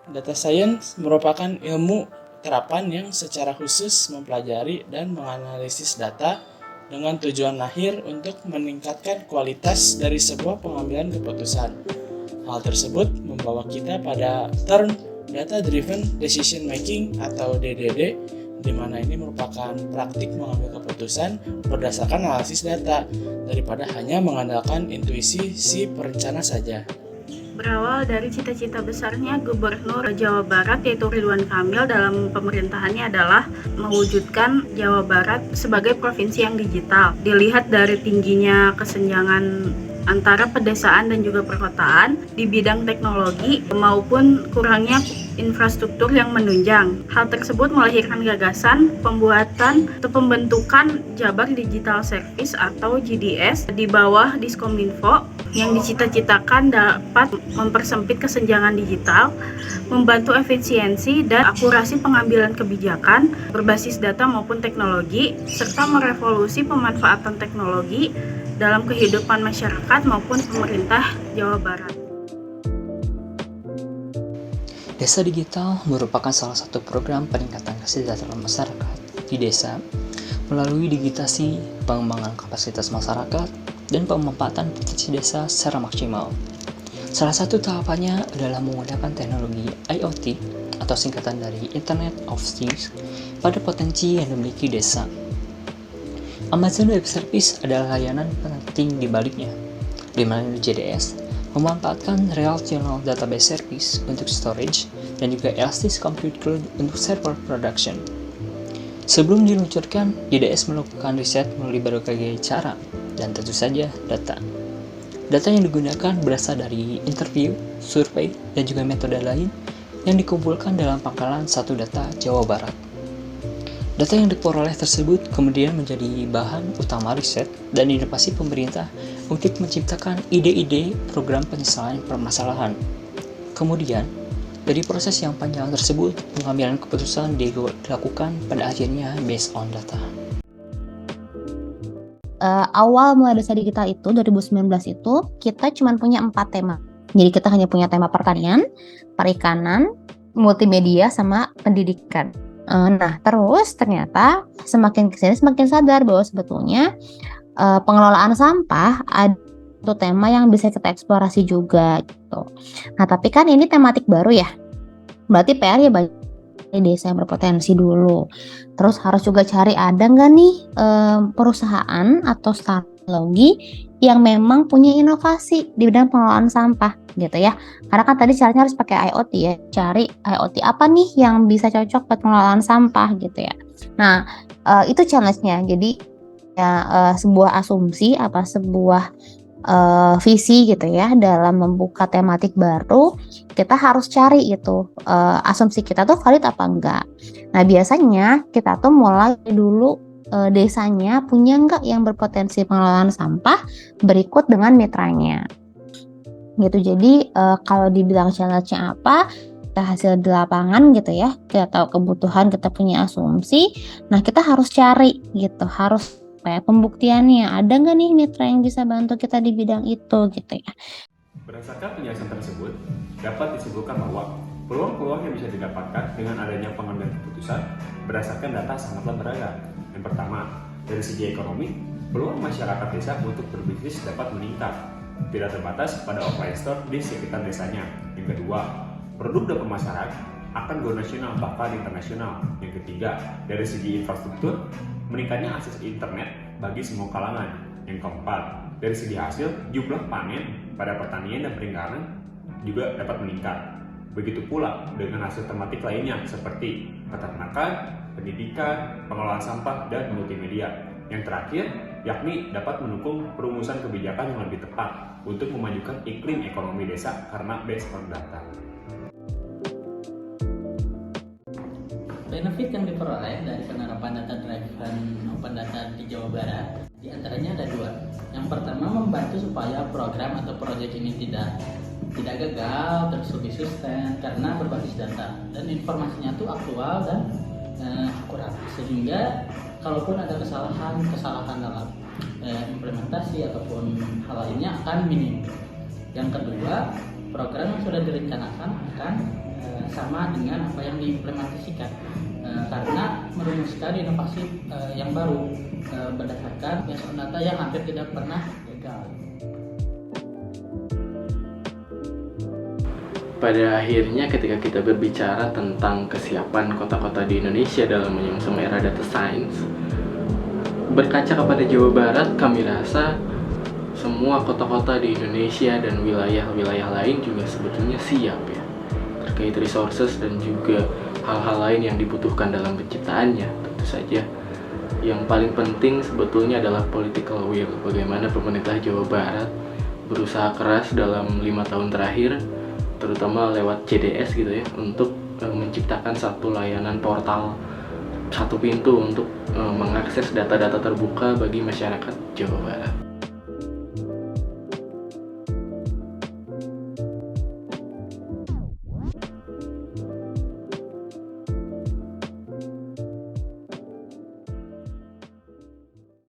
Data science merupakan ilmu terapan yang secara khusus mempelajari dan menganalisis data dengan tujuan akhir untuk meningkatkan kualitas dari sebuah pengambilan keputusan. Hal tersebut membawa kita pada term Data Driven Decision Making atau DDD, di mana ini merupakan praktik mengambil keputusan berdasarkan analisis data daripada hanya mengandalkan intuisi si perencana saja. Berawal dari cita-cita besarnya Gubernur Jawa Barat yaitu Ridwan Kamil dalam pemerintahannya adalah mewujudkan Jawa Barat sebagai provinsi yang digital. Dilihat dari tingginya kesenjangan antara pedesaan dan juga perkotaan di bidang teknologi maupun kurangnya infrastruktur yang menunjang. Hal tersebut melahirkan gagasan pembuatan atau pembentukan Jabar Digital Service atau JDS di bawah Diskominfo yang dicita-citakan dapat mempersempit kesenjangan digital, membantu efisiensi dan akurasi pengambilan kebijakan berbasis data maupun teknologi, serta merevolusi pemanfaatan teknologi dalam kehidupan masyarakat maupun pemerintah Jawa Barat. Desa Digital merupakan salah satu program peningkatan kesejahteraan masyarakat di desa melalui digitasi, pengembangan kapasitas masyarakat, dan pemanfaatan potensi desa secara maksimal. Salah satu tahapannya adalah menggunakan teknologi IoT atau singkatan dari Internet of Things pada potensi yang dimiliki desa. Amazon Web Service adalah layanan penting di baliknya, di mana JDS memanfaatkan relational database service untuk storage dan juga Elastic Compute Cloud untuk server production. Sebelum diluncurkan, JDS melakukan riset melalui berbagai cara dan tentu saja data. Data yang digunakan berasal dari interview, survei, dan juga metode lain yang dikumpulkan dalam pangkalan satu data Jawa Barat. Data yang diperoleh tersebut kemudian menjadi bahan utama riset dan inovasi pemerintah untuk menciptakan ide-ide program penyelesaian permasalahan. Kemudian, dari proses yang panjang tersebut, pengambilan keputusan dilakukan pada akhirnya based on data. Awal mulai Desa Digital itu 2019 itu kita cuma punya 4 tema. Jadi kita hanya punya tema pertanian, perikanan, multimedia, sama pendidikan. Nah, terus ternyata semakin kesini semakin sadar bahwa sebetulnya pengelolaan sampah ada satu tema yang bisa kita eksplorasi juga gitu. Nah, tapi kan ini tematik baru ya. Berarti PR ya banyak desa yang berpotensi dulu. Terus harus juga cari ada nggak nih perusahaan atau teknologi yang memang punya inovasi di bidang pengelolaan sampah gitu ya. Karena kan tadi caranya harus pakai IoT ya. Cari IoT apa nih yang bisa cocok buat pengelolaan sampah gitu ya. Nah, itu challenge-nya. Jadi ya sebuah asumsi sebuah visi gitu ya dalam membuka tematik baru, kita harus cari itu asumsi kita tuh valid apa enggak. Nah, biasanya kita tuh mulai dulu desanya punya enggak yang berpotensi pengelolaan sampah, berikut dengan mitranya gitu. Jadi kalau dibilang challenge-nya apa, kita hasil di lapangan gitu ya, kita tahu kebutuhan, kita punya asumsi, nah kita harus cari gitu, harus pembuktiannya ada nggak nih mitra yang bisa bantu kita di bidang itu gitu ya. Berdasarkan penjelasan tersebut, dapat disimpulkan bahwa peluang-peluang yang bisa didapatkan dengan adanya pengambilan keputusan berdasarkan data sangatlah beragam. Yang pertama, dari segi ekonomi, peluang masyarakat desa untuk berbisnis dapat meningkat, tidak terbatas pada offline store di sekitar desanya. Yang kedua, produk dan pemasaran akan go nasional bahkan internasional. Yang ketiga, dari segi infrastruktur, meningkatnya akses internet bagi semua kalangan. Yang keempat, dari segi hasil, jumlah panen pada pertanian dan perikanan juga dapat meningkat. Begitu pula dengan hasil tematik lainnya seperti peternakan, pendidikan, pengelolaan sampah, dan multimedia. Yang terakhir, yakni dapat mendukung perumusan kebijakan yang lebih tepat untuk memajukan iklim ekonomi desa karena based on data. Benefit yang diperoleh dari penerapan data driven open data di Jawa Barat diantaranya ada 2. Yang pertama, membantu supaya program atau proyek ini tidak gagal, terus lebih sustain karena berbasis data dan informasinya itu aktual dan akurat, sehingga kalaupun ada kesalahan dalam implementasi ataupun hal lainnya akan minim. Yang kedua, program yang sudah direncanakan akan sama dengan apa yang diimplementasikan, karena merumuskan inovasi yang baru berdasarkan based on data yang hampir tidak pernah gagal. Pada akhirnya ketika kita berbicara tentang kesiapan kota-kota di Indonesia dalam menyongsong era data science, berkaca kepada Jawa Barat, kami rasa semua kota-kota di Indonesia dan wilayah-wilayah lain juga sebetulnya siap ya, terkait resources dan juga hal-hal lain yang dibutuhkan dalam penciptaannya. Tentu saja yang paling penting sebetulnya adalah political will, bagaimana pemerintah Jawa Barat berusaha keras dalam 5 tahun terakhir, terutama lewat CDS gitu ya, untuk menciptakan satu layanan portal, satu pintu untuk mengakses data-data terbuka bagi masyarakat Jawa Barat.